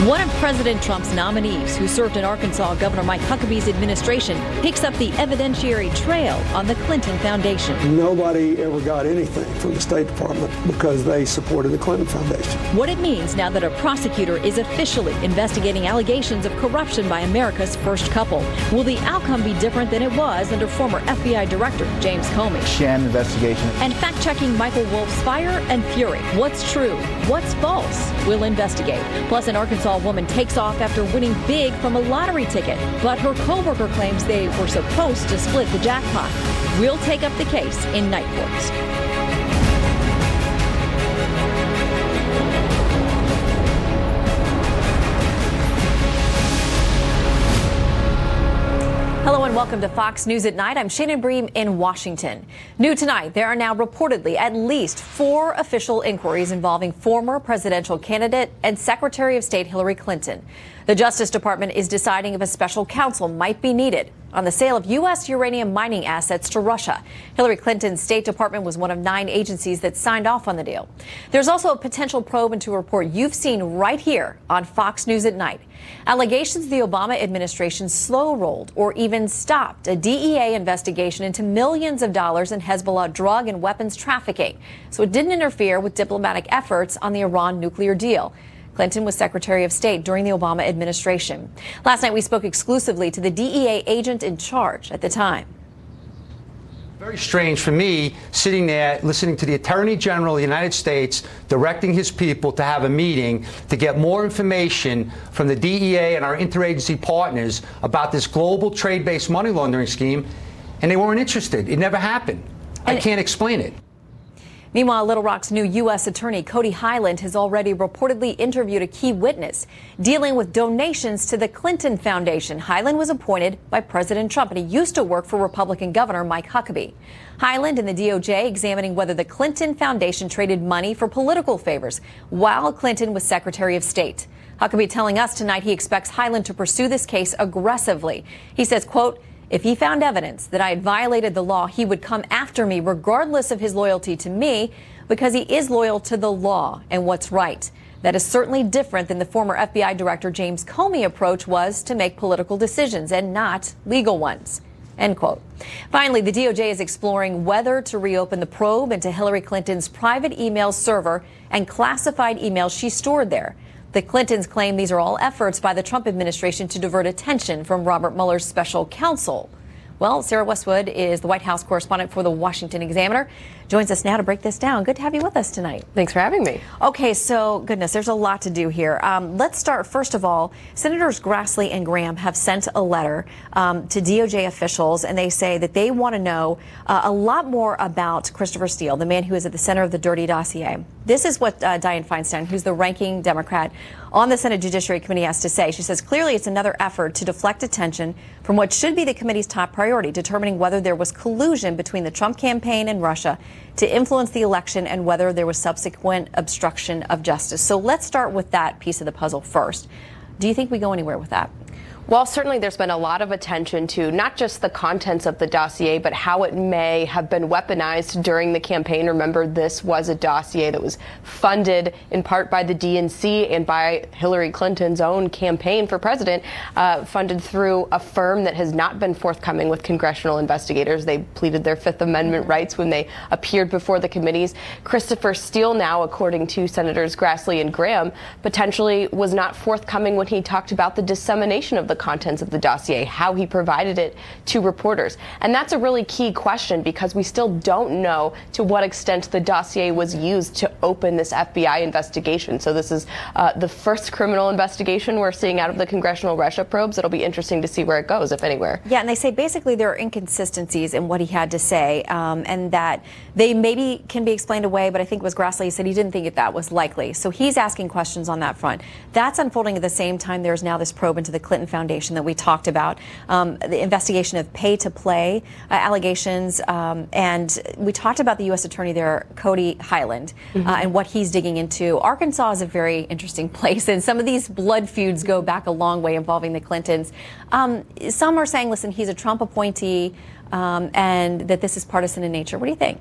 One of President Trump's nominees, who served in Arkansas Governor Mike Huckabee's administration, picks up the evidentiary trail on the Clinton Foundation. Nobody ever got anything from the State Department because they supported the Clinton Foundation. What it means now that a prosecutor is officially investigating allegations of corruption by America's first couple. Will the outcome be different than it was under former FBI Director James Comey? Shannon investigation. And fact-checking Michael Wolff's fire and fury. What's true? What's false? We'll investigate. Plus, an Arkansas woman takes off after winning big from a lottery ticket, but her co-worker claims they were supposed to split the jackpot. We'll take up the case in night courts. Hello and welcome to Fox News at Night. I'm Shannon Bream in Washington. New tonight, there are now reportedly at least 4 official inquiries involving former presidential candidate and Secretary of State Hillary Clinton. The Justice Department is deciding if a special counsel might be needed on the sale of U.S. uranium mining assets to Russia. Hillary Clinton's State Department was one of 9 agencies that signed off on the deal. There's also a potential probe into a report you've seen right here on Fox News at Night. Allegations the Obama administration slow-rolled or even stopped a DEA investigation into millions of dollars in Hezbollah drug and weapons trafficking, so it didn't interfere with diplomatic efforts on the Iran nuclear deal. Clinton was Secretary of State during the Obama administration. Last night, we spoke exclusively to the DEA agent in charge at the time. Very strange for me, sitting there listening to the Attorney General of the United States directing his people to have a meeting to get more information from the DEA and our interagency partners about this global trade-based money laundering scheme, and they weren't interested. It never happened. I can't explain it. Meanwhile, Little Rock's new U.S. Attorney Cody Highland has already reportedly interviewed a key witness dealing with donations to the Clinton Foundation. Highland was appointed by President Trump, and he used to work for Republican Governor Mike Huckabee. Highland and the DOJ examining whether the Clinton Foundation traded money for political favors while Clinton was Secretary of State. Huckabee telling us tonight he expects Highland to pursue this case aggressively. He says, quote, "If he found evidence that I had violated the law, he would come after me regardless of his loyalty to me because he is loyal to the law and what's right. That is certainly different than the former FBI Director James Comey approach was to make political decisions and not legal ones." End quote. Finally, the DOJ is exploring whether to reopen the probe into Hillary Clinton's private email server and classified emails she stored there. The Clintons claim these are all efforts by the Trump administration to divert attention from Robert Mueller's special counsel. Well, Sarah Westwood is the White House correspondent for the Washington Examiner. Joins us now to break this down. Good to have you with us tonight. Thanks for having me. Okay, so goodness, there's a lot to do here. Let's start, first of all, Senators Grassley and Graham have sent a letter to DOJ officials, and they say that they want to know a lot more about Christopher Steele, the man who is at the center of the dirty dossier. This is what Dianne Feinstein, who's the ranking Democrat on the Senate Judiciary Committee, has to say. She says, clearly it's another effort to deflect attention from what should be the committee's top priority, determining whether there was collusion between the Trump campaign and Russia to influence the election and whether there was subsequent obstruction of justice. So let's start with that piece of the puzzle first. Do you think we go anywhere with that? Well, certainly there's been a lot of attention to not just the contents of the dossier, but how it may have been weaponized during the campaign. Remember, this was a dossier that was funded in part by the DNC and by Hillary Clinton's own campaign for president, funded through a firm that has not been forthcoming with congressional investigators. They pleaded their Fifth Amendment rights when they appeared before the committees. Christopher Steele now, according to Senators Grassley and Graham, potentially was not forthcoming when he talked about the dissemination of the contents of the dossier, how he provided it to reporters. And that's a really key question because we still don't know to what extent the dossier was used to open this FBI investigation. So this is the first criminal investigation we're seeing out of the congressional Russia probes. It'll be interesting to see where it goes, if anywhere. Yeah, and they say basically there are inconsistencies in what he had to say, and that they maybe can be explained away, but I think it was Grassley said he didn't think that was likely. So he's asking questions on that front. That's unfolding at the same time there's now this probe into the Clinton Foundation that we talked about, the investigation of pay-to-play allegations, and we talked about the U.S. Attorney there, Cody Highland, and what he's digging into. Arkansas is a very interesting place, and some of these blood feuds go back a long way involving the Clintons. Some are saying, listen, he's a Trump appointee, and that this is partisan in nature. What do you think?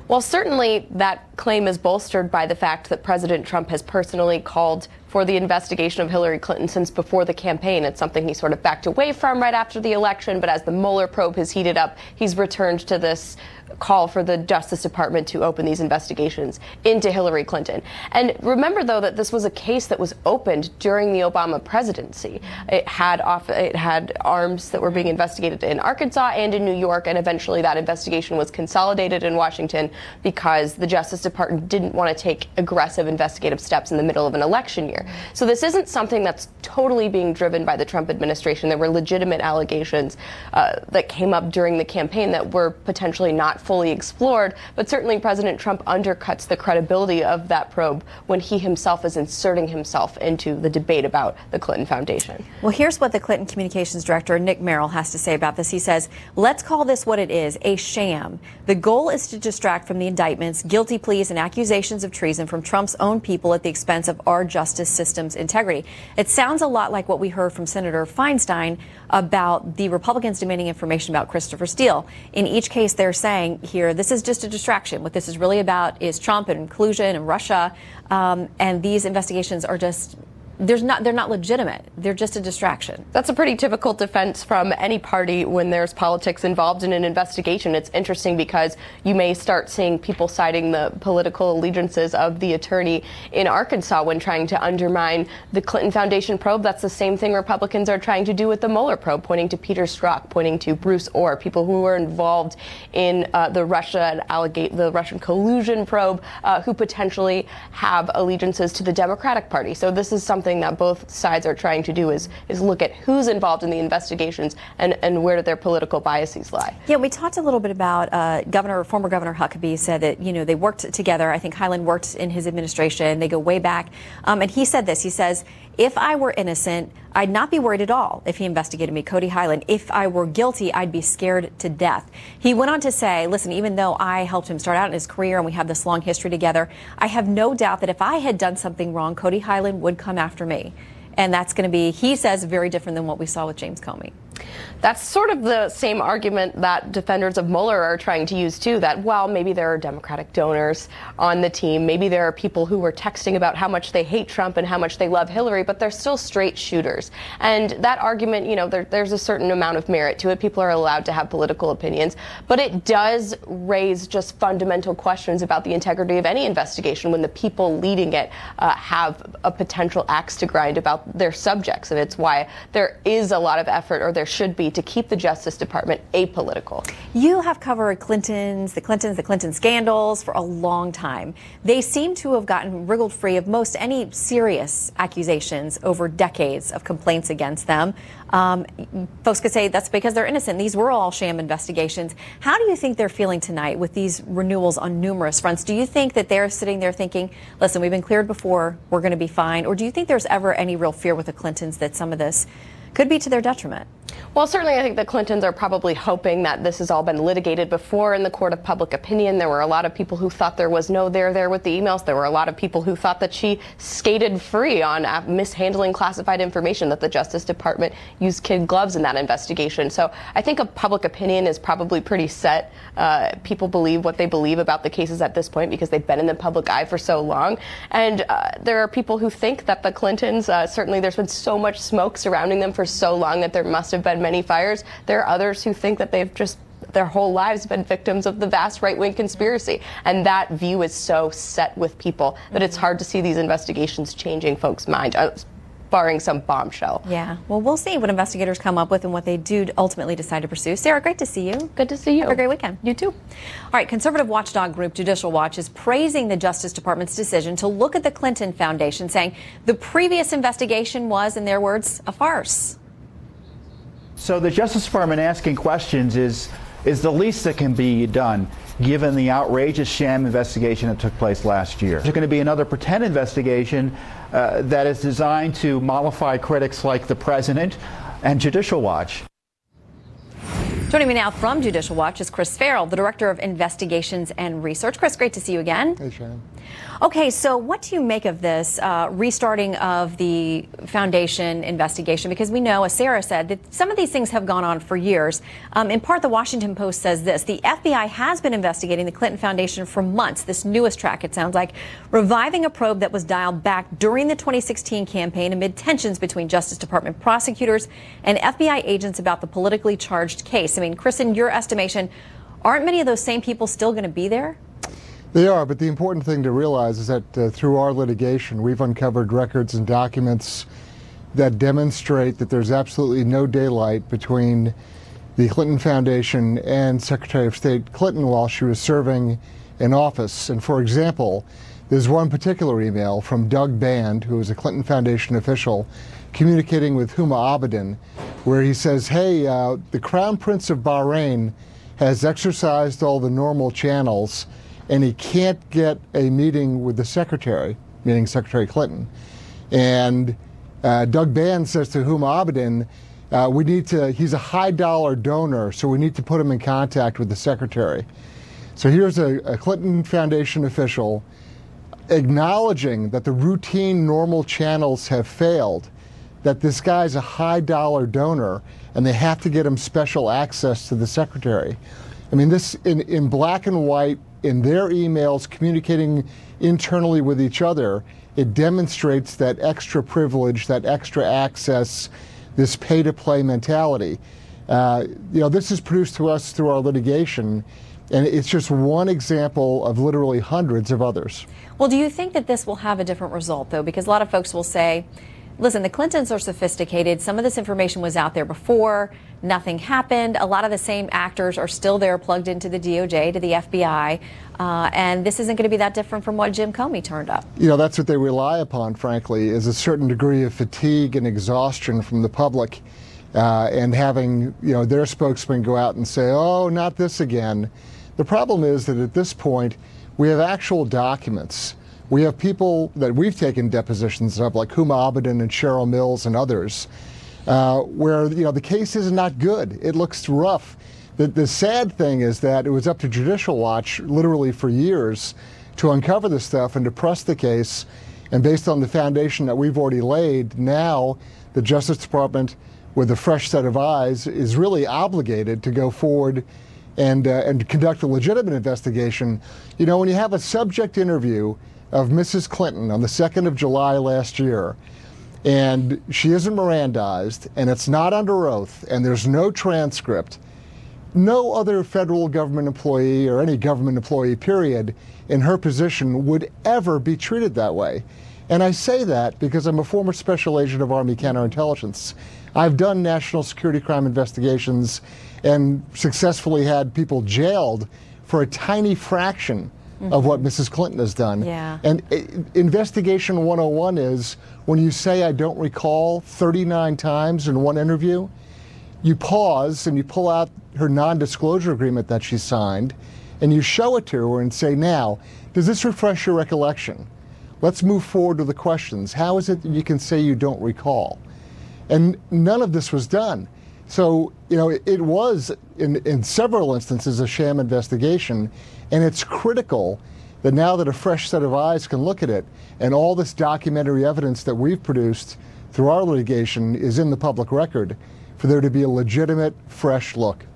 Well, certainly that claim is bolstered by the fact that President Trump has personally called for the investigation of Hillary Clinton since before the campaign. It's something he sort of backed away from right after the election, but as the Mueller probe has heated up, he's returned to this call for the Justice Department to open these investigations into Hillary Clinton. And remember, though, that this was a case that was opened during the Obama presidency. It had arms that were being investigated in Arkansas and in New York, and eventually that investigation was consolidated in Washington because the Justice Department didn't want to take aggressive investigative steps in the middle of an election year. So this isn't something that's totally being driven by the Trump administration. There were legitimate allegations that came up during the campaign that were potentially not fully explored, but certainly President Trump undercuts the credibility of that probe when he himself is inserting himself into the debate about the Clinton Foundation. Well, here's what the Clinton Communications Director, Nick Merrill, has to say about this. He says, let's call this what it is, a sham. The goal is to distract from the indictments, guilty pleas, and accusations of treason from Trump's own people at the expense of our justice system's integrity. It sounds a lot like what we heard from Senator Feinstein about the Republicans demanding information about Christopher Steele. In each case, they're saying here, this is just a distraction. What this is really about is Trump and collusion and Russia, and these investigations are just they're not legitimate. They're just a distraction. That's a pretty typical defense from any party when there's politics involved in an investigation. It's interesting because you may start seeing people citing the political allegiances of the attorney in Arkansas when trying to undermine the Clinton Foundation probe. That's the same thing Republicans are trying to do with the Mueller probe, pointing to Peter Strzok, pointing to Bruce Orr, people who were involved in the Russian collusion probe, who potentially have allegiances to the Democratic Party. So this is something that both sides are trying to do is look at who's involved in the investigations and where do their political biases lie. Yeah, we talked a little bit about former Governor Huckabee said that, they worked together. I think Hyland worked in his administration. They go way back. And he said this. He says, if I were innocent, I'd not be worried at all if he investigated me, Cody Hyland. If I were guilty, I'd be scared to death. He went on to say, listen, even though I helped him start out in his career and we have this long history together, I have no doubt that if I had done something wrong, Cody Hyland would come after me. And that's going to be, he says, very different than what we saw with James Comey. That's sort of the same argument that defenders of Mueller are trying to use, too, that, well, maybe there are Democratic donors on the team. Maybe there are people who were texting about how much they hate Trump and how much they love Hillary, but they're still straight shooters. And that argument, there's a certain amount of merit to it. People are allowed to have political opinions. But it does raise just fundamental questions about the integrity of any investigation when the people leading it have a potential axe to grind about their subjects. And it's why there is a lot of effort, or there should be, to keep the Justice Department apolitical. You have covered the Clinton scandals for a long time. They seem to have gotten wriggled free of most any serious accusations over decades of complaints against them. Folks could say that's because they're innocent. These were all sham investigations. How do you think they're feeling tonight with these renewals on numerous fronts? Do you think that they're sitting there thinking, listen, we've been cleared before, we're going to be fine? Or do you think there's ever any real fear with the Clintons that some of this could be to their detriment? Well, certainly I think the Clintons are probably hoping that this has all been litigated before in the court of public opinion. There were a lot of people who thought there was no there with the emails. There were a lot of people who thought that she skated free on mishandling classified information, that the Justice Department used kid gloves in that investigation. So I think a public opinion is probably pretty set. People believe what they believe about the cases at this point because they've been in the public eye for so long. And there are people who think that the Clintons, certainly there's been so much smoke surrounding them for so long that there must have been many fires. There are others who think that they've just their whole lives been victims of the vast right-wing conspiracy. And that view is so set with people that it's hard to see these investigations changing folks' minds, barring some bombshell. Yeah. Well, we'll see what investigators come up with and what they do ultimately decide to pursue. Sarah, great to see you. Good to see you. Have a great weekend. You too. All right. Conservative watchdog group Judicial Watch is praising the Justice Department's decision to look at the Clinton Foundation, saying the previous investigation was, in their words, a farce. So the Justice Department asking questions is the least that can be done, given the outrageous sham investigation that took place last year. There's going to be another pretend investigation that is designed to mollify critics like the President and Judicial Watch. Joining me now from Judicial Watch is Chris Farrell, the Director of Investigations and Research. Chris, great to see you again. Hey, Shannon. Okay, so what do you make of this restarting of the foundation investigation? Because we know, as Sarah said, that some of these things have gone on for years. In part, the Washington Post says this: the FBI has been investigating the Clinton Foundation for months. This newest track, it sounds like, reviving a probe that was dialed back during the 2016 campaign amid tensions between Justice Department prosecutors and FBI agents about the politically charged case. I mean, Chris, in your estimation, aren't many of those same people still going to be there? They are, but the important thing to realize is that through our litigation, we've uncovered records and documents that demonstrate that there's absolutely no daylight between the Clinton Foundation and Secretary of State Clinton while she was serving in office. And for example, there's one particular email from Doug Band, who is a Clinton Foundation official, communicating with Huma Abedin, where he says, hey, the Crown Prince of Bahrain has exercised all the normal channels and he can't get a meeting with the secretary, meaning Secretary Clinton. And Doug Band says to Huma Abedin, he's a high dollar donor, so we need to put him in contact with the secretary. So here's a Clinton Foundation official acknowledging that the routine normal channels have failed, that this guy's a high dollar donor and they have to get him special access to the secretary. I mean, this in black and white, in their emails communicating internally with each other, it demonstrates that extra privilege, that extra access, this pay-to-play mentality. This is produced to us through our litigation, and it's just one example of literally hundreds of others. Well, do you think that this will have a different result, though? Because a lot of folks will say, listen, the Clintons are sophisticated. Some of this information was out there before. Nothing happened. A lot of the same actors are still there, plugged into the DOJ, to the FBI. And this isn't going to be that different from what Jim Comey turned up. You know, that's what they rely upon, frankly, is a certain degree of fatigue and exhaustion from the public, and having, their spokesman go out and say, oh, not this again. The problem is that at this point, we have actual documents. We have people that we've taken depositions of, like Huma Abedin and Cheryl Mills and others, where the case is not good. It looks rough. The sad thing is that it was up to Judicial Watch literally for years to uncover this stuff and to press the case. And based on the foundation that we've already laid, now the Justice Department, with a fresh set of eyes, is really obligated to go forward and conduct a legitimate investigation. When you have a subject interview of Mrs. Clinton on the 2nd of July last year, and she isn't Mirandized, and it's not under oath, and there's no transcript, no other federal government employee or any government employee, period, in her position would ever be treated that way. And I say that because I'm a former special agent of Army counterintelligence. I've done national security crime investigations and successfully had people jailed for a tiny fraction of what Mrs. Clinton has done. Yeah. And investigation 101 is when you say I don't recall 39 times in one interview, you pause and you pull out her non-disclosure agreement that she signed and you show it to her and say, now, does this refresh your recollection? Let's move forward to the questions. How is it that you can say you don't recall? And none of this was done. So, it was, in several instances, a sham investigation, and it's critical that now that a fresh set of eyes can look at it, and all this documentary evidence that we've produced through our litigation is in the public record, for there to be a legitimate, fresh look.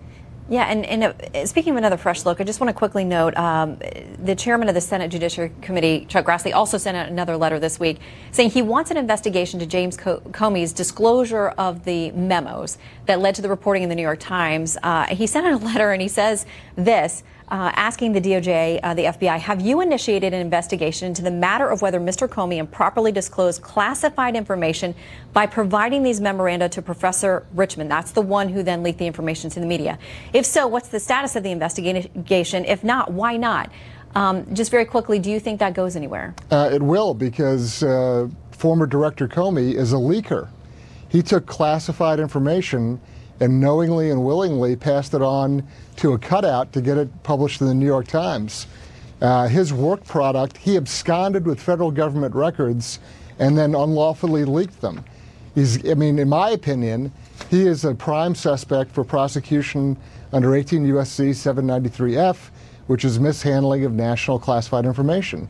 Yeah, and speaking of another fresh look, I just want to quickly note the chairman of the Senate Judiciary Committee, Chuck Grassley, also sent out another letter this week saying he wants an investigation to James Comey's disclosure of the memos that led to the reporting in the New York Times. He sent out a letter and he says this, asking the DOJ, the FBI, have you initiated an investigation into the matter of whether Mr. Comey improperly disclosed classified information by providing these memoranda to Professor Richmond? That's the one who then leaked the information to the media. If so, what's the status of the investigation? If not, why not? Just very quickly, do you think that goes anywhere? It will, because former Director Comey is a leaker. He took classified information and knowingly and willingly passed it on to a cutout to get it published in the New York Times. His work product, he absconded with federal government records and then unlawfully leaked them. In my opinion, He is a prime suspect for prosecution under 18 U.S.C. 793F, which is mishandling of national classified information.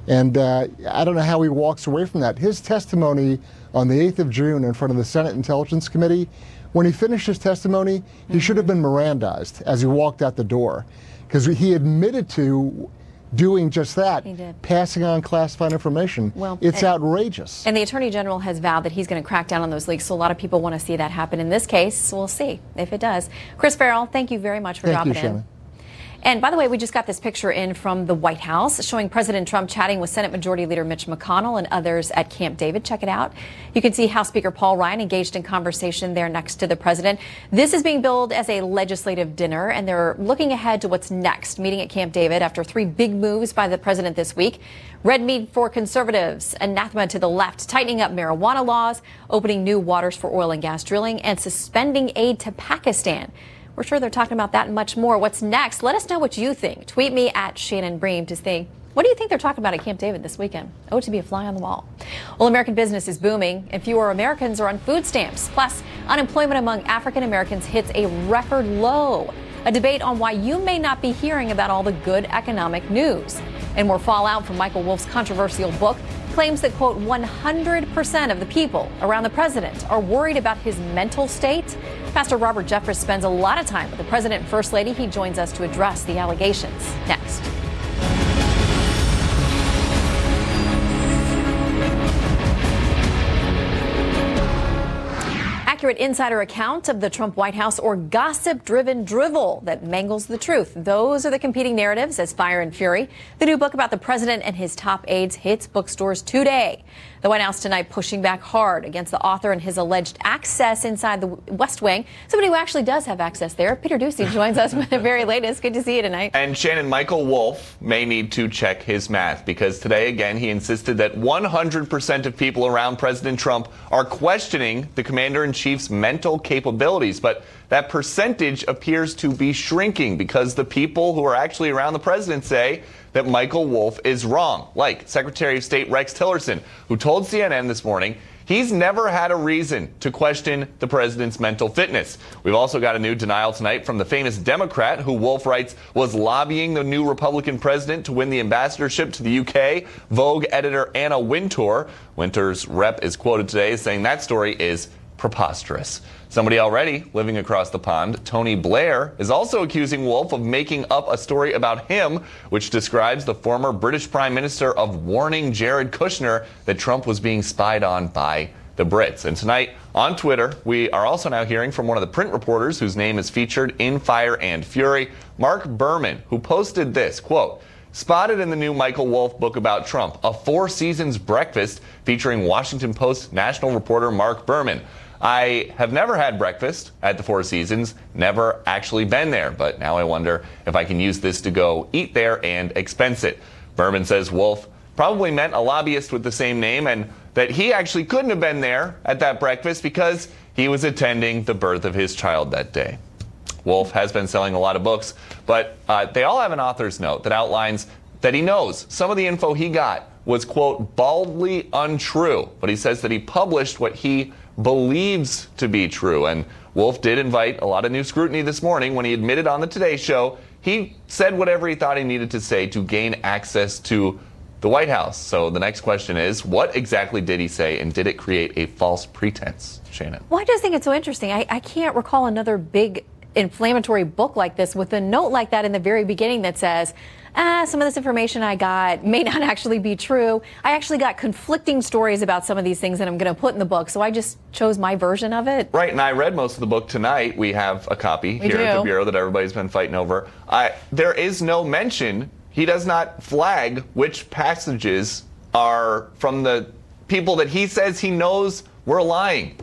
And I don't know how he walks away from that. His testimony on the 8th of June in front of the Senate Intelligence Committee, when he finished his testimony, he should have been Mirandized as he walked out the door, because he admitted to doing just that, passing on classified information. Well, it's outrageous. And the Attorney General has vowed that he's going to crack down on those leaks, so a lot of people want to see that happen in this case. We'll see if it does. Chris Farrell, thank you very much for dropping in. Shannon. And by the way, we just got this picture in from the White House showing President Trump chatting with Senate Majority Leader Mitch McConnell and others at Camp David. Check it out. You can see House Speaker Paul Ryan engaged in conversation there next to the president. This is being billed as a legislative dinner, and they're looking ahead to what's next, meeting at Camp David after 3 big moves by the president this week. Red meat for conservatives, anathema to the left, tightening up marijuana laws, opening new waters for oil and gas drilling, and suspending aid to Pakistan. We're sure they're talking about that and much more. What's next? Let us know what you think. Tweet me at Shannon Bream to say, what do you think they're talking about at Camp David this weekend? Oh, to be a fly on the wall. Well, American business is booming, and fewer Americans are on food stamps. Plus, unemployment among African Americans hits a record low. A debate on why you may not be hearing about all the good economic news. And more fallout from Michael Wolff's controversial book claims that, quote, 100% of the people around the president are worried about his mental state. Pastor Robert Jeffress spends a lot of time with the president and first lady. He joins us to address the allegations next. Accurate insider account of the Trump White House or gossip-driven drivel that mangles the truth. Those are the competing narratives as Fire and Fury. The new book about the president and his top aides hits bookstores today. The White House tonight pushing back hard against the author and his alleged access inside the West Wing. Somebody who actually does have access there. Peter Ducey joins us with the very latest. Good to see you tonight. And Shannon, Michael Wolff may need to check his math, because today, again, he insisted that 100% of people around President Trump are questioning the commander-in-chief's mental capabilities. But that percentage appears to be shrinking because the people who are actually around the president say that Michael Wolff is wrong, like Secretary of State Rex Tillerson, who told CNN this morning he's never had a reason to question the president's mental fitness. We've also got a new denial tonight from the famous Democrat who Wolff writes was lobbying the new Republican president to win the ambassadorship to the UK, Vogue editor Anna Wintour. Wintour's rep is quoted today as saying that story is preposterous. Somebody already living across the pond, Tony Blair, is also accusing Wolff of making up a story about him, which describes the former British Prime Minister of warning Jared Kushner that Trump was being spied on by the Brits. And tonight on Twitter, we are also now hearing from one of the print reporters whose name is featured in Fire and Fury, Mark Berman, who posted this, quote, spotted in the new Michael Wolff book about Trump, a 4 seasons breakfast featuring Washington Post national reporter Mark Berman. I have never had breakfast at the Four Seasons, never actually been there, but now I wonder if I can use this to go eat there and expense it. Berman says Wolff probably meant a lobbyist with the same name and that he actually couldn't have been there at that breakfast because he was attending the birth of his child that day. Wolff has been selling a lot of books, but they all have an author's note that outlines that he knows some of the info he got was, quote, baldly untrue, but he says that he published what he believes to be true. And Wolff did invite a lot of new scrutiny this morning when he admitted on the Today Show he said whatever he thought he needed to say to gain access to the White House. So the next question is, what exactly did he say, and did it create a false pretense? Shannon. Well, I just think it's so interesting. I can't recall another big inflammatory book like this with a note like that in the very beginning that says, some of this information I got may not actually be true. I actually got conflicting stories about some of these things that I'm going to put in the book, so I just chose my version of it. Right, and I read most of the book tonight. We have a copy here at the Bureau that everybody's been fighting over. There is no mention, he does not flag which passages are from the people that he says he knows were lying.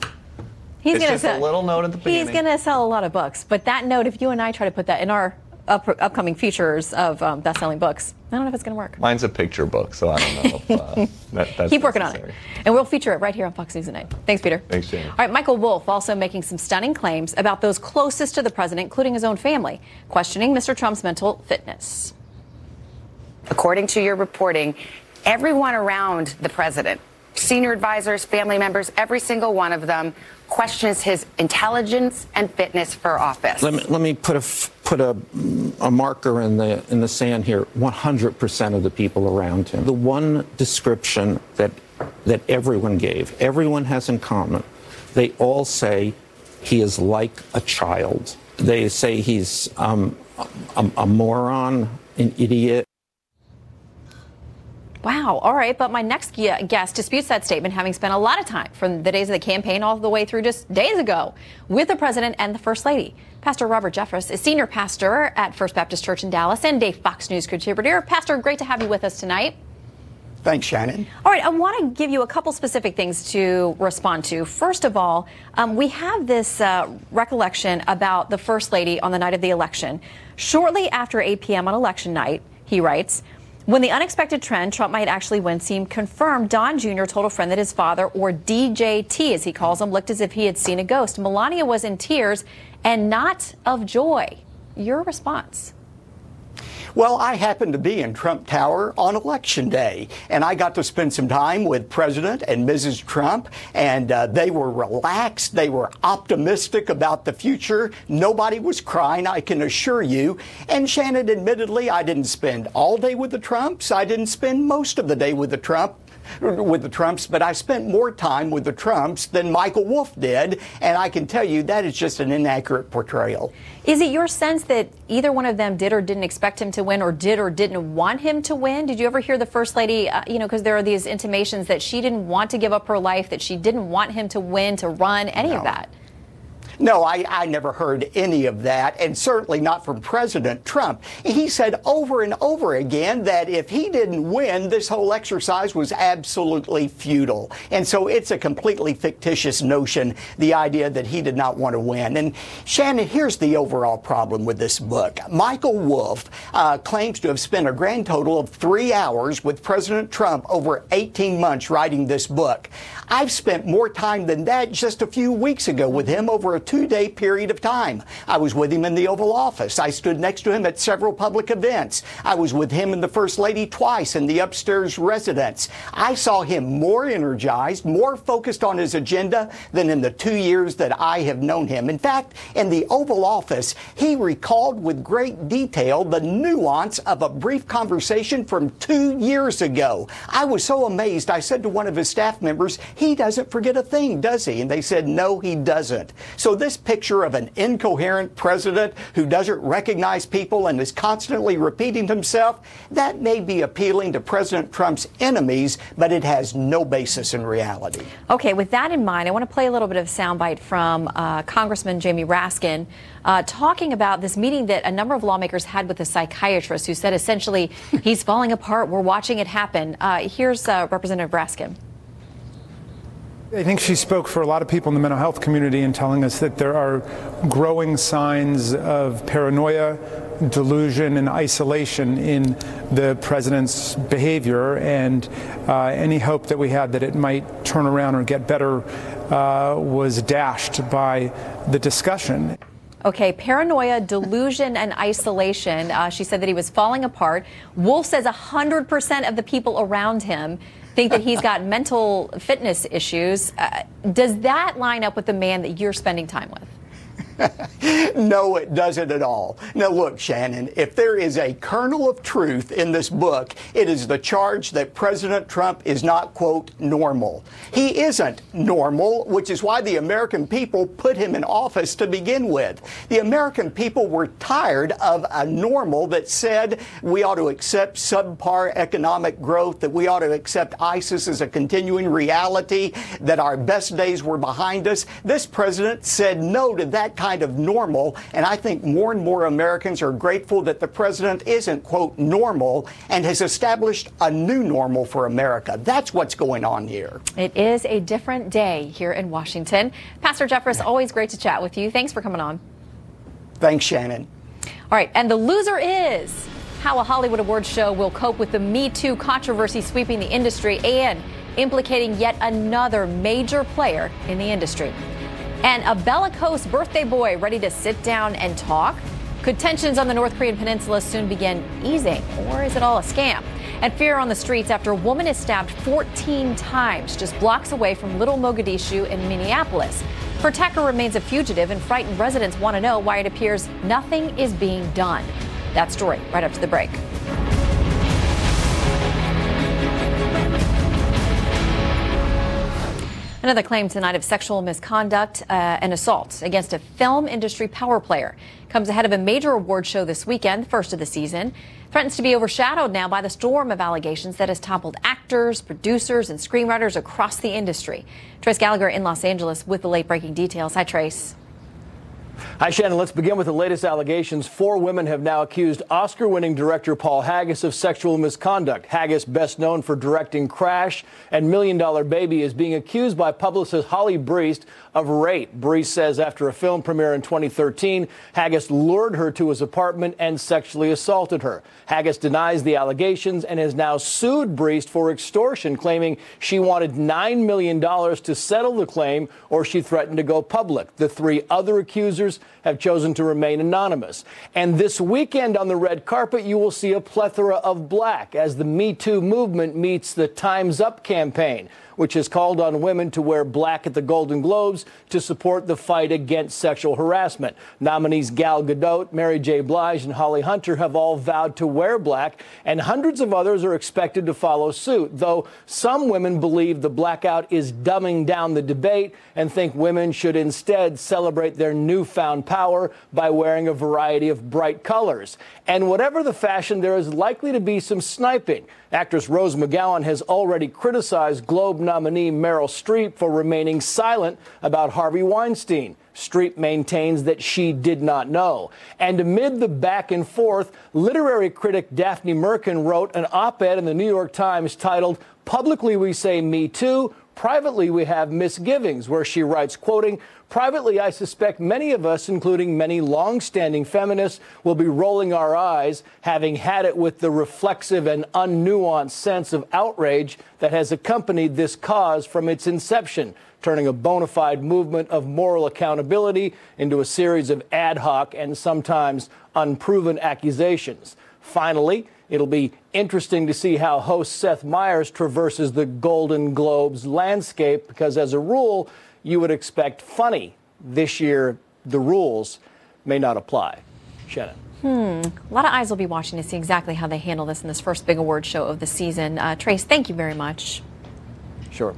It's just a little note at the beginning. He's going to sell a lot of books, but that note, if you and I try to put that in our upcoming features of best-selling books, I don't know if it's going to work. Mine's a picture book, so I don't know if that's Keep working on it. And we'll feature it right here on Fox News at 9. Thanks, Peter. Thanks, Jamie. All right, Michael Wolff also making some stunning claims about those closest to the president, including his own family, questioning Mr. Trump's mental fitness. According to your reporting, everyone around the president senior advisors, family members, every single one of them questions his intelligence and fitness for office. Let me put a marker in the sand here. 100% of the people around him. The one description that everyone gave, everyone has in common, they all say he is like a child. They say he's a moron, an idiot. Wow. All right. But my next guest disputes that statement, having spent a lot of time from the days of the campaign all the way through just days ago with the president and the first lady. Pastor Robert Jeffress is senior pastor at First Baptist Church in Dallas and a Fox News contributor. Pastor, great to have you with us tonight. Thanks, Shannon. All right, I want to give you a couple specific things to respond to. First of all, we have this recollection about the First Lady on the night of the election. Shortly after 8 p.m. on election night, he writes, when the unexpected trend, Trump might actually win, seemed confirmed, Don Jr. told a friend that his father, or DJT as he calls him, looked as if he had seen a ghost. Melania was in tears and not of joy. Your response? Well, I happened to be in Trump Tower on Election Day, and I got to spend some time with President and Mrs. Trump, and they were relaxed. They were optimistic about the future. Nobody was crying, I can assure you. And Shannon, admittedly, I didn't spend all day with the Trumps. I didn't spend most of the day with the Trumps, but I spent more time with the Trumps than Michael Wolff did, and I can tell you that is just an inaccurate portrayal. Is it your sense that either one of them did or didn't expect him to win, or did or didn't want him to win? Did you ever hear the First Lady, because there are these intimations that she didn't want to give up her life, that she didn't want him to win, to run, any of that? No, I never heard any of that, and certainly not from President Trump. He said over and over again that if he didn't win, this whole exercise was absolutely futile. And so it's a completely fictitious notion, the idea that he did not want to win. And Shannon, here's the overall problem with this book. Michael Wolff claims to have spent a grand total of 3 hours with President Trump over 18 months writing this book. I've spent more time than that just a few weeks ago with him over a 2-day period of time. I was with him in the Oval Office. I stood next to him at several public events. I was with him and the First Lady twice in the upstairs residence. I saw him more energized, more focused on his agenda than in the 2 years that I have known him. In fact, in the Oval Office, he recalled with great detail the nuance of a brief conversation from 2 years ago. I was so amazed, I said to one of his staff members, he doesn't forget a thing, does he? And they said, no, he doesn't. So this picture of an incoherent president who doesn't recognize people and is constantly repeating himself, that may be appealing to President Trump's enemies, but it has no basis in reality. Okay, with that in mind, I want to play a little bit of soundbite from Congressman Jamie Raskin talking about this meeting that a number of lawmakers had with a psychiatrist who said essentially he's falling apart. We're watching it happen. Here's Representative Raskin. I think she spoke for a lot of people in the mental health community in telling us that there are growing signs of paranoia, delusion, and isolation in the president's behavior, and any hope that we had that it might turn around or get better was dashed by the discussion. Okay, paranoia, delusion, and isolation. She said that he was falling apart. Wolff says 100% of the people around him think that he's got mental fitness issues. Does that line up with the man that you're spending time with? No, it doesn't at all. Now, look, Shannon, if there is a kernel of truth in this book, it is the charge that President Trump is not, quote, normal. He isn't normal, which is why the American people put him in office to begin with. The American people were tired of a normal that said we ought to accept subpar economic growth, that we ought to accept ISIS as a continuing reality, that our best days were behind us. This president said no to that kind of normal, and I think more and more Americans are grateful that the president isn't, quote, normal, and has established a new normal for America. That's what's going on here. It is a different day here in Washington. Pastor Jeffress, always great to chat with you. Thanks for coming on. Thanks, Shannon. All right, and the loser is how a Hollywood Awards show will cope with the Me Too controversy sweeping the industry and implicating yet another major player in the industry. And a bellicose birthday boy ready to sit down and talk? Could tensions on the North Korean peninsula soon begin easing, or is it all a scam? And fear on the streets after a woman is stabbed 14 times just blocks away from Little Mogadishu in Minneapolis. Her attacker remains a fugitive, and frightened residents want to know why it appears nothing is being done. That story right after the break. Another claim tonight of sexual misconduct and assault against a film industry power player comes ahead of a major award show this weekend, first of the season. Threatens to be overshadowed now by the storm of allegations that has toppled actors, producers, and screenwriters across the industry. Trace Gallagher in Los Angeles with the late-breaking details. Hi, Trace. Hi, Shannon. Let's begin with the latest allegations. 4 women have now accused Oscar-winning director Paul Haggis of sexual misconduct. Haggis, best known for directing Crash and $1 Million Baby, is being accused by publicist Holly Breest of rape. Breest says after a film premiere in 2013, Haggis lured her to his apartment and sexually assaulted her. Haggis denies the allegations and has now sued Breest for extortion, claiming she wanted $9 million to settle the claim or she threatened to go public. The 3 other accusers have chosen to remain anonymous. And this weekend on the red carpet, you will see a plethora of black as the Me Too movement meets the Time's Up campaign, which has called on women to wear black at the Golden Globes to support the fight against sexual harassment. Nominees Gal Gadot, Mary J. Blige, and Holly Hunter have all vowed to wear black, and hundreds of others are expected to follow suit, though some women believe the blackout is dumbing down the debate and think women should instead celebrate their newfound power by wearing a variety of bright colors. And whatever the fashion, there is likely to be some sniping. Actress Rose McGowan has already criticized Globe nominee Meryl Streep for remaining silent about Harvey Weinstein. Streep maintains that she did not know. And amid the back and forth, literary critic Daphne Merkin wrote an op-ed in the New York Times titled, "Publicly We Say Me Too, Privately We Have Misgivings," where she writes, quoting, "Privately, I suspect many of us, including many long-standing feminists, will be rolling our eyes, having had it with the reflexive and unnuanced sense of outrage that has accompanied this cause from its inception, turning a bona fide movement of moral accountability into a series of ad hoc and sometimes unproven accusations. Finally, it'll be interesting to see how host Seth Meyers traverses the Golden Globes landscape, because as a rule, you would expect funny. This year, the rules may not apply." Shannon. A lot of eyes will be watching to see exactly how they handle this in this first big award show of the season. Trace, thank you very much. Sure.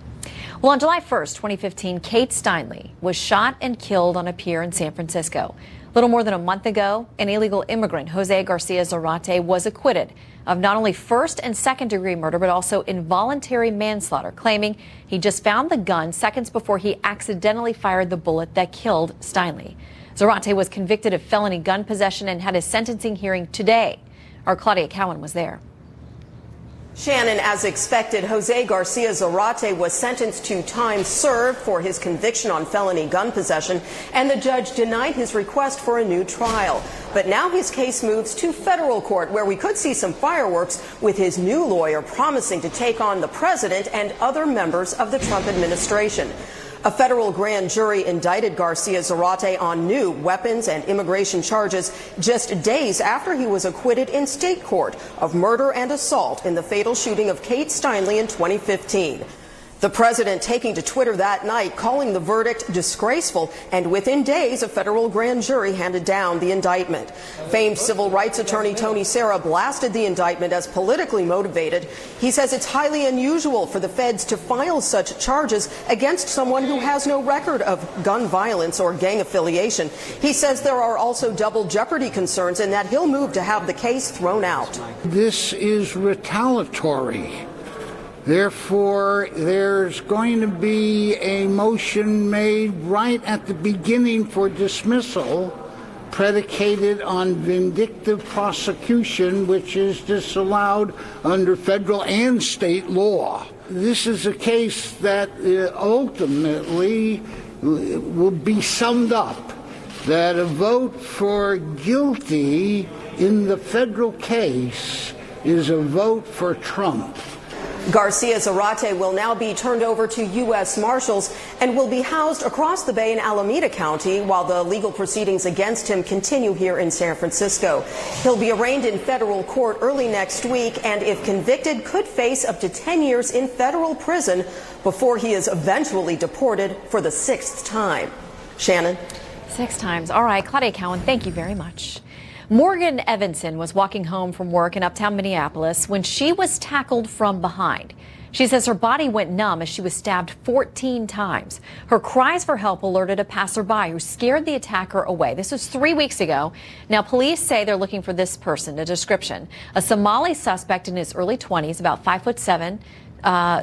Well, on July 1st, 2015, Kate Steinle was shot and killed on a pier in San Francisco. Little more than a month ago, an illegal immigrant, Jose Garcia Zarate, was acquitted of not only first and second degree murder, but also involuntary manslaughter, claiming he just found the gun seconds before he accidentally fired the bullet that killed Steinle. Zarate was convicted of felony gun possession and had his sentencing hearing today. Our Claudia Cowan was there. Shannon, as expected, Jose Garcia Zarate was sentenced to time served for his conviction on felony gun possession, and the judge denied his request for a new trial. But now his case moves to federal court, where we could see some fireworks with his new lawyer promising to take on the president and other members of the Trump administration. A federal grand jury indicted Garcia Zarate on new weapons and immigration charges just days after he was acquitted in state court of murder and assault in the fatal shooting of Kate Steinle in 2015. The president taking to Twitter that night, calling the verdict disgraceful, and within days, a federal grand jury handed down the indictment. Famed civil rights attorney Tony Serra blasted the indictment as politically motivated. He says it's highly unusual for the feds to file such charges against someone who has no record of gun violence or gang affiliation. He says there are also double jeopardy concerns and that he'll move to have the case thrown out. This is retaliatory. Therefore, there's going to be a motion made right at the beginning for dismissal, predicated on vindictive prosecution, which is disallowed under federal and state law. This is a case that ultimately will be summed up that a vote for guilty in the federal case is a vote for Trump. Garcia Zarate will now be turned over to U.S. Marshals and will be housed across the bay in Alameda County while the legal proceedings against him continue here in San Francisco. He'll be arraigned in federal court early next week and, if convicted, could face up to 10 years in federal prison before he is eventually deported for the 6th time. Shannon? 6 times. All right, Claudia Cowan, thank you very much. Morgan Evanson was walking home from work in uptown Minneapolis when she was tackled from behind. She says her body went numb as she was stabbed 14 times. Her cries for help alerted a passerby who scared the attacker away. This was 3 weeks ago. Now, police say they're looking for this person, a description. A Somali suspect in his early 20s, about 5'7",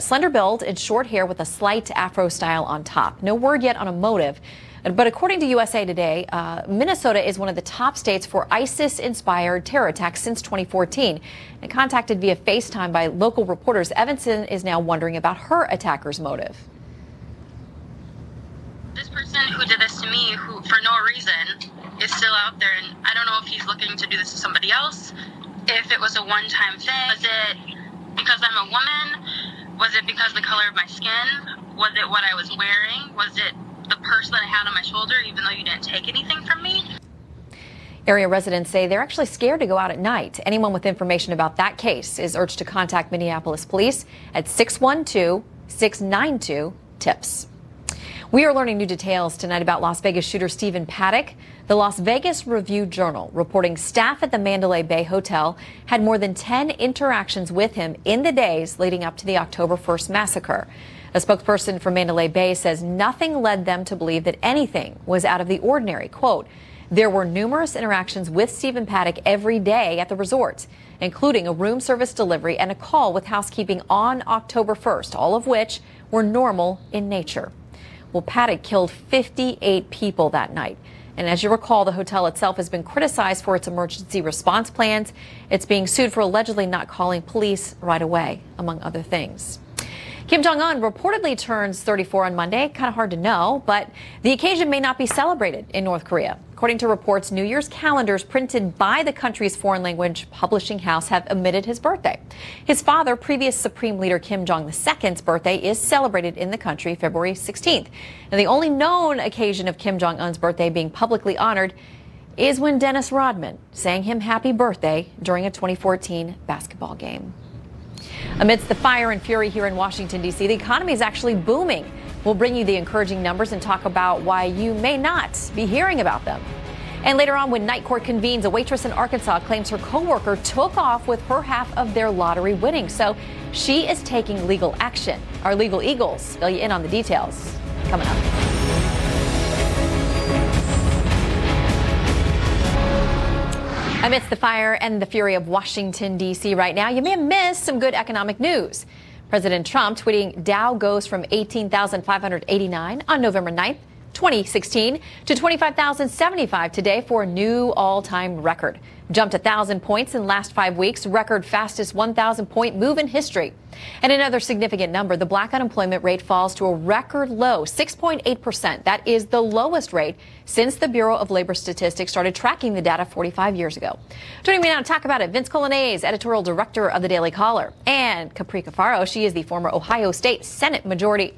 slender build and short hair with a slight afro style on top. No word yet on a motive. But according to USA Today, Minnesota is one of the top states for ISIS-inspired terror attacks since 2014. And contacted via FaceTime by local reporters, Evanson is now wondering about her attacker's motive. This person who did this to me, who for no reason, is still out there. And I don't know if he's looking to do this to somebody else, if it was a one-time thing. Was it because I'm a woman? Was it because of the color of my skin? Was it what I was wearing? Was it the purse that I had on my shoulder, even though you didn't take anything from me? Area residents say they're actually scared to go out at night. Anyone with information about that case is urged to contact Minneapolis police at 612-692-TIPS. We are learning new details tonight about Las Vegas shooter Stephen Paddock. The Las Vegas Review-Journal reporting staff at the Mandalay Bay Hotel had more than 10 interactions with him in the days leading up to the October 1st massacre. A spokesperson for Mandalay Bay says nothing led them to believe that anything was out of the ordinary. Quote, there were numerous interactions with Stephen Paddock every day at the resort, including a room service delivery and a call with housekeeping on October 1st, all of which were normal in nature. Well, Paddock killed 58 people that night. And as you recall, the hotel itself has been criticized for its emergency response plans. It's being sued for allegedly not calling police right away, among other things. Kim Jong-un reportedly turns 34 on Monday. Kind of hard to know, but the occasion may not be celebrated in North Korea. According to reports, New Year's calendars printed by the country's foreign language publishing house have omitted his birthday. His father, previous Supreme Leader Kim Jong-il's birthday, is celebrated in the country February 16th. And the only known occasion of Kim Jong-un's birthday being publicly honored is when Dennis Rodman sang him happy birthday during a 2014 basketball game. Amidst the fire and fury here in Washington, D.C., the economy is actually booming. We'll bring you the encouraging numbers and talk about why you may not be hearing about them. And later on, when night court convenes, a waitress in Arkansas claims her coworker took off with her half of their lottery winnings. So she is taking legal action. Our legal eagles fill you in on the details coming up. Amidst the fire and the fury of Washington, D.C. right now, you may have missed some good economic news. President Trump tweeting Dow goes from 18,589 on November 9th, 2016 to 25,075 today for a new all-time record. Jumped 1,000 points in the last 5 weeks, record fastest 1,000-point move in history. And another significant number, the black unemployment rate falls to a record low, 6.8%. That is the lowest rate since the Bureau of Labor Statistics started tracking the data 45 years ago. Joining me now to talk about it, Vince Colonnese, editorial director of the Daily Caller, and Capri Cafaro. She is the former Ohio State Senate minority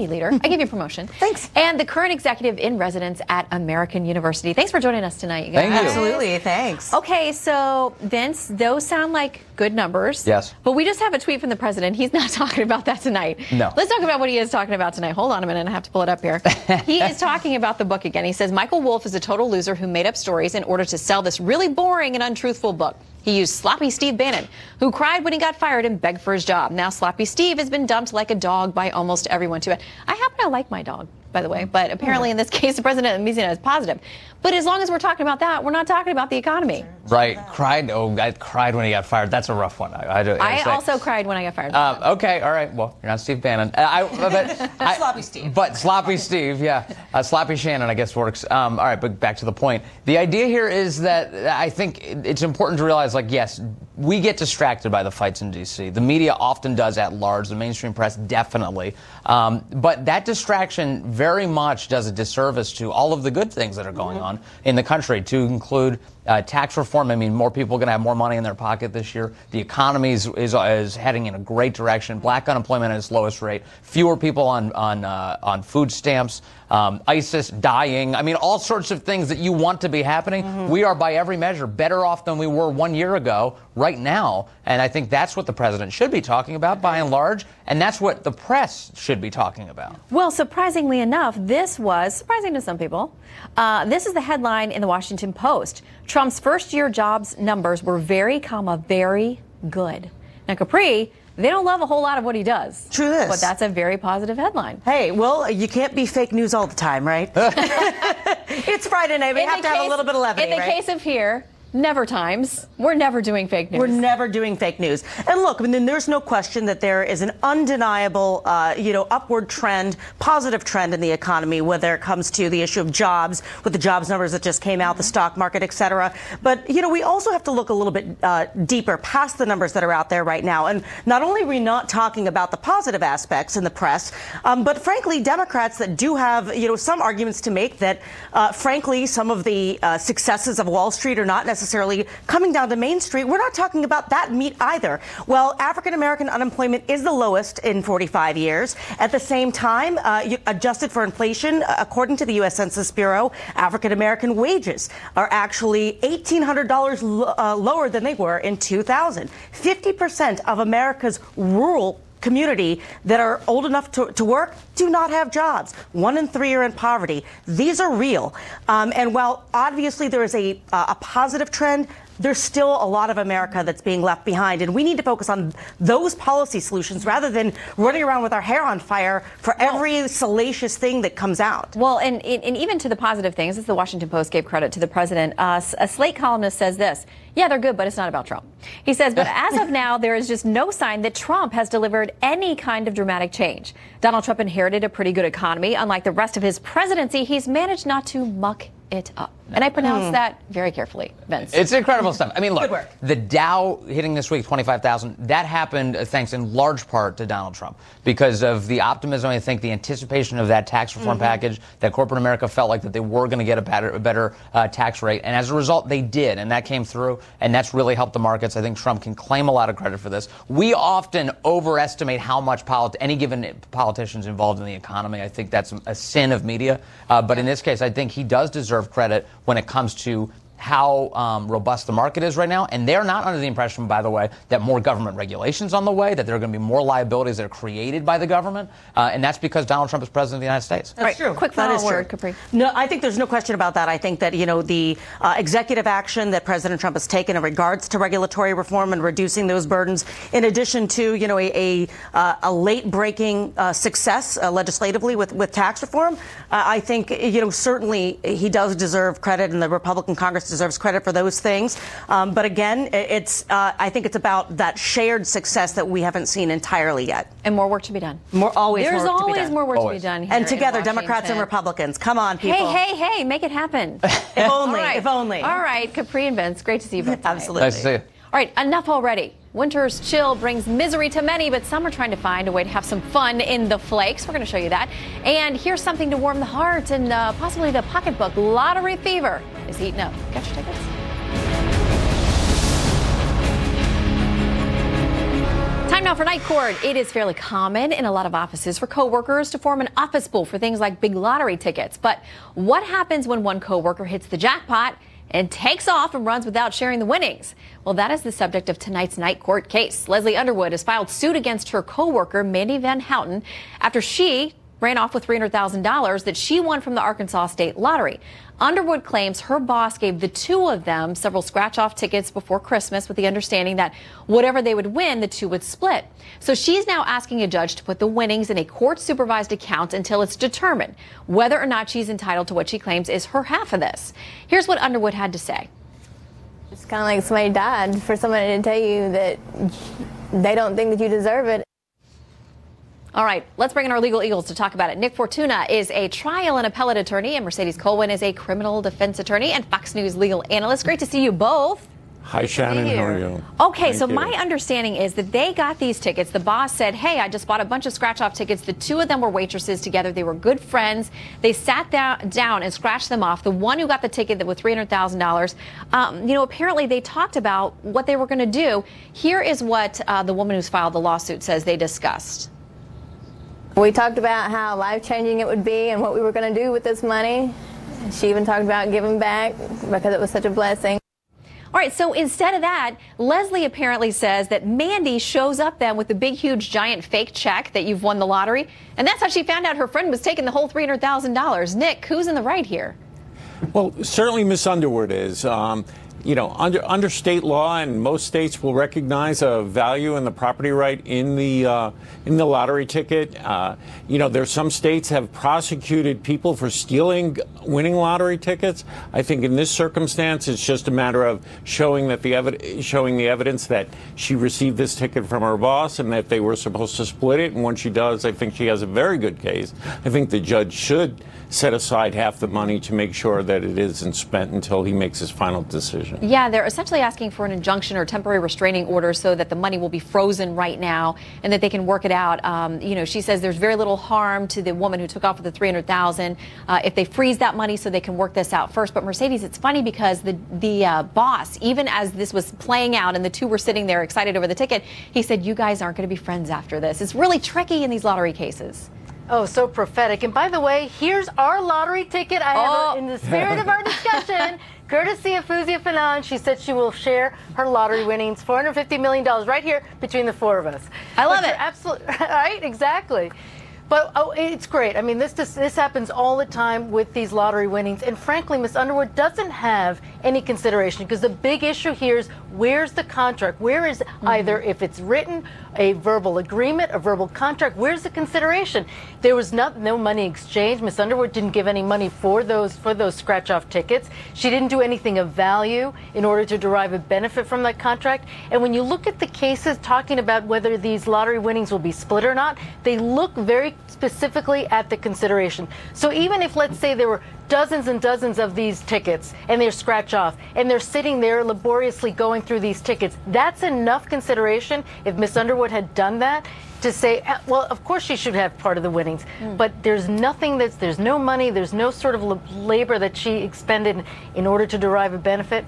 leader. I give you promotion. Thanks. And the current executive in residence at American University. Thanks for joining us tonight, you guys. Thank you. Absolutely. Thanks. Okay, so Vince, those sound like good numbers. Yes. But we just have a tweet from the president. He's not talking about that tonight. No. Let's talk about what he is talking about tonight. Hold on a minute. I have to pull it up here. He is talking about the book again. He says Michael Wolff is a total loser who made up stories in order to sell this really boring and untruthful book. He used Sloppy Steve Bannon, who cried when he got fired and begged for his job. Now Sloppy Steve has been dumped like a dog by almost everyone too. I happen to like my dog, by the way, but apparently in this case the president of Louisiana is positive. But as long as we're talking about that, we're not talking about the economy. Right. Cried. Oh, I cried when he got fired. That's a rough one. I also cried when I got fired. Okay. All right. Well, you're not Steve Bannon. Sloppy Steve. But Sloppy Steve, yeah. Sloppy Shannon, I guess, works. All right. But back to the point. The idea here is that I think it's important to realize, like, yes, we get distracted by the fights in D.C. The media often does at large. The mainstream press definitely. But that distraction very much does a disservice to all of the good things that are going on in the country, to include tax reform reform, I mean, more people are going to have more money in their pocket this year. The economy is heading in a great direction. Black unemployment at its lowest rate. Fewer people on food stamps. ISIS dying. I mean, all sorts of things that you want to be happening. We are, by every measure, better off than we were 1 year ago right now. And I think that's what the president should be talking about, by and large. And that's what the press should be talking about. Well, surprisingly enough, this was surprising to some people. This is the headline in the Washington Post. Trump's first-year jobs numbers were very good. Now, Capri, they don't love a whole lot of what he does. True this. But that's a very positive headline. Hey, well, you can't be fake news all the time, right? It's Friday night. We have to have a little bit of levity, In the case of here, never times. We're never doing fake news. We're never doing fake news. And look, I mean, there's no question that there is an undeniable, upward trend, positive trend in the economy, whether it comes to the issue of jobs, with the jobs numbers that just came out, the stock market, et cetera. But, we also have to look a little bit deeper past the numbers that are out there right now. And not only are we not talking about the positive aspects in the press, but frankly, Democrats that do have, some arguments to make that, frankly, some of the successes of Wall Street are not necessarily coming down to Main Street. We're not talking about that meat either. Well, African-American unemployment is the lowest in 45 years. At the same time, adjusted for inflation, according to the U.S. Census Bureau, African-American wages are actually $1,800 lower than they were in 2000. 50% of America's rural community that are old enough to work do not have jobs. 1 in 3 are in poverty. These are real. And while obviously there is a positive trend, there's still a lot of America that's being left behind. And we need to focus on those policy solutions rather than running around with our hair on fire for every salacious thing that comes out. Well, and even to the positive things, as the Washington Post gave credit to the president, a Slate columnist says this: yeah, they're good, but it's not about Trump. He says, but as of now, there is just no sign that Trump has delivered any kind of dramatic change. Donald Trump inherited a pretty good economy. Unlike the rest of his presidency, he's managed not to muck it up. And I pronounce that very carefully, Vince. It's incredible stuff. I mean, look, the Dow hitting this week 25,000, that happened thanks in large part to Donald Trump because of the optimism, I think, the anticipation of that tax reform package, that corporate America felt like that they were going to get a better tax rate. And as a result, they did. And that came through. And that's really helped the markets. I think Trump can claim a lot of credit for this. We often overestimate how much any given politician's involved in the economy. I think that's a sin of media. But in this case, I think he does deserve credit when it comes to how robust the market is right now. And they're not under the impression, by the way, that more government regulations on the way, that there are going to be more liabilities that are created by the government. And that's because Donald Trump is president of the United States. That's true. Quick final word, Capri. No, I think there's no question about that. I think that, the executive action that President Trump has taken in regards to regulatory reform and reducing those burdens, in addition to, a late-breaking success legislatively with tax reform, I think, certainly he does deserve credit, and the Republican Congress deserves credit for those things. But again, I think it's about that shared success that we haven't seen entirely yet. And more work to be done. There's always more work to be done here. And together, in Democrats and Republicans. Come on, people. Hey, make it happen. If only, if only. All right, Capri and Vince, great to see you both tonight. Absolutely. Nice to see you. All right, enough already. Winter's chill brings misery to many, but some are trying to find a way to have some fun in the flakes. We're going to show you that. And here's something to warm the heart and possibly the pocketbook. Lottery fever is heating up. Get your tickets. Time now for Night Court. It is fairly common in a lot of offices for coworkers to form an office pool for things like big lottery tickets. But what happens when one coworker hits the jackpot and takes off and runs without sharing the winnings? Well, that is the subject of tonight's Night Court case. Leslie Underwood has filed suit against her coworker, Mandy Van Houten, after she ran off with $300,000 that she won from the Arkansas State Lottery. Underwood claims her boss gave the two of them several scratch-off tickets before Christmas with the understanding that whatever they would win, the two would split. So she's now asking a judge to put the winnings in a court-supervised account until it's determined whether or not she's entitled to what she claims is her half of this. Here's what Underwood had to say. It's kind of like somebody died for somebody to tell you that they don't think that you deserve it. All right, let's bring in our legal eagles to talk about it. Nick Fortuna is a trial and appellate attorney, and Mercedes Colwin is a criminal defense attorney and Fox News legal analyst. Great to see you both. Hi, Shannon. How are you? Okay, Thank so you. my understanding is that they got these tickets. The boss said, hey, I just bought a bunch of scratch-off tickets. The two of them were waitresses together. They were good friends. They sat down and scratched them off. The one who got the ticket with $300,000, apparently they talked about what they were going to do. Here is what the woman who's filed the lawsuit says they discussed. We talked about how life-changing it would be and what we were going to do with this money. She even talked about giving back because it was such a blessing. All right, so instead of that, Leslie apparently says that Mandy shows up then with the big, huge, giant fake check that you've won the lottery. And that's how she found out her friend was taking the whole $300,000. Nick, who's in the right here? Well, certainly Miss Underwood is. Under state law, and most states will recognize a value in the property right in the lottery ticket. There's some states have prosecuted people for stealing winning lottery tickets. I think in this circumstance, it's just a matter of showing the evidence that she received this ticket from her boss and that they were supposed to split it. And when she does, I think she has a very good case. I think the judge should set aside half the money to make sure that it isn't spent until he makes his final decision. Yeah, they're essentially asking for an injunction or temporary restraining order so that the money will be frozen right now and that they can work it out. She says there's very little harm to the woman who took off with the $300,000 if they freeze that money so they can work this out first. But Mercedes, it's funny because the boss, even as this was playing out and the two were sitting there excited over the ticket, he said, you guys aren't going to be friends after this. It's really tricky in these lottery cases. Oh, so prophetic. And by the way, here's our lottery ticket. I have in the spirit of our discussion, courtesy of Fuzia Fanan. She said she will share her lottery winnings, $450 million right here between the four of us. I love it. Absolutely right, exactly. But it's great. I mean, this happens all the time with these lottery winnings. And frankly, Miss Underwood doesn't have any consideration because the big issue here is where's the contract? Where is either, if it's written, a verbal agreement, a verbal contract, where's the consideration? There was no money exchanged. Miss Underwood didn't give any money for those scratch-off tickets. She didn't do anything of value in order to derive a benefit from that contract. And when you look at the cases talking about whether these lottery winnings will be split or not, they look very specifically at the consideration. So even if, let's say, there were dozens and dozens of these tickets and they're scratch off and they're sitting there laboriously going through these tickets, that's enough consideration if Miss Underwood had done that to say, well, of course she should have part of the winnings, but there's nothing there's no money, there's no sort of labor that she expended in order to derive a benefit.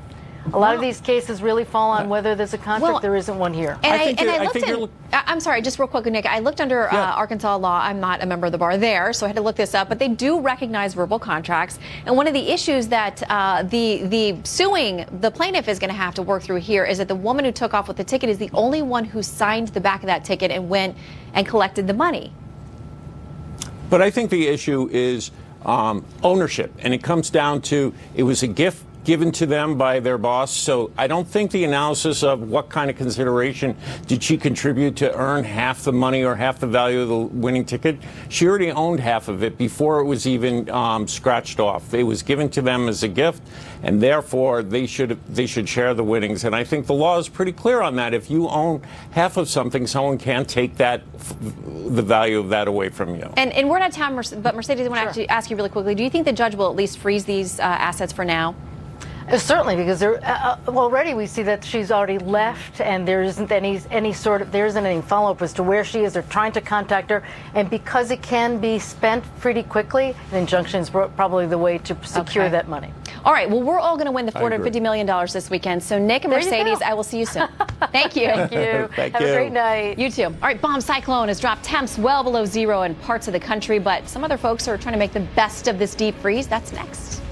A lot of these cases really fall on whether there's a contract. There isn't one here. I'm sorry, just real quick, Nick. I looked under Arkansas law. I'm not a member of the bar there, so I had to look this up. But they do recognize verbal contracts. And one of the issues that the plaintiff is going to have to work through here is that the woman who took off with the ticket is the only one who signed the back of that ticket and went and collected the money. But I think the issue is ownership, and it comes down to it was a gift given to them by their boss. So I don't think the analysis of what kind of consideration did she contribute to earn half the money or half the value of the winning ticket. She already owned half of it before it was even scratched off. It was given to them as a gift, and therefore they should share the winnings. And I think the law is pretty clear on that. If you own half of something, someone can't take the value of that away from you. And we're out of time, but Mercedes, I want to ask you really quickly. Do you think the judge will at least freeze these assets for now? Certainly, because already we see that she's already left, and there isn't any follow-up as to where she is. They're trying to contact her, and because it can be spent pretty quickly, an injunction is probably the way to secure that money. All right. Well, we're all going to win the $450 million this weekend. So, Nick and Mercedes, I will see you soon. Thank you. Thank you. Have a great night. You too. All right. Bomb cyclone has dropped temps well below zero in parts of the country, but some other folks are trying to make the best of this deep freeze. That's next.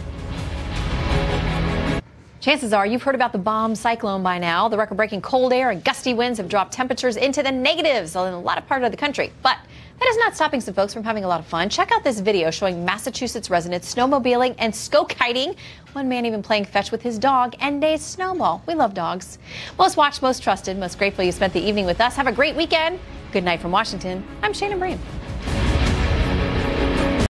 Chances are you've heard about the bomb cyclone by now. The record-breaking cold air and gusty winds have dropped temperatures into the negatives in a lot of parts of the country. But that is not stopping some folks from having a lot of fun. Check out this video showing Massachusetts residents snowmobiling and snow-kiting. One man even playing fetch with his dog and a snowball. We love dogs. Most watched, most trusted, most grateful you spent the evening with us. Have a great weekend. Good night from Washington. I'm Shannon Bream.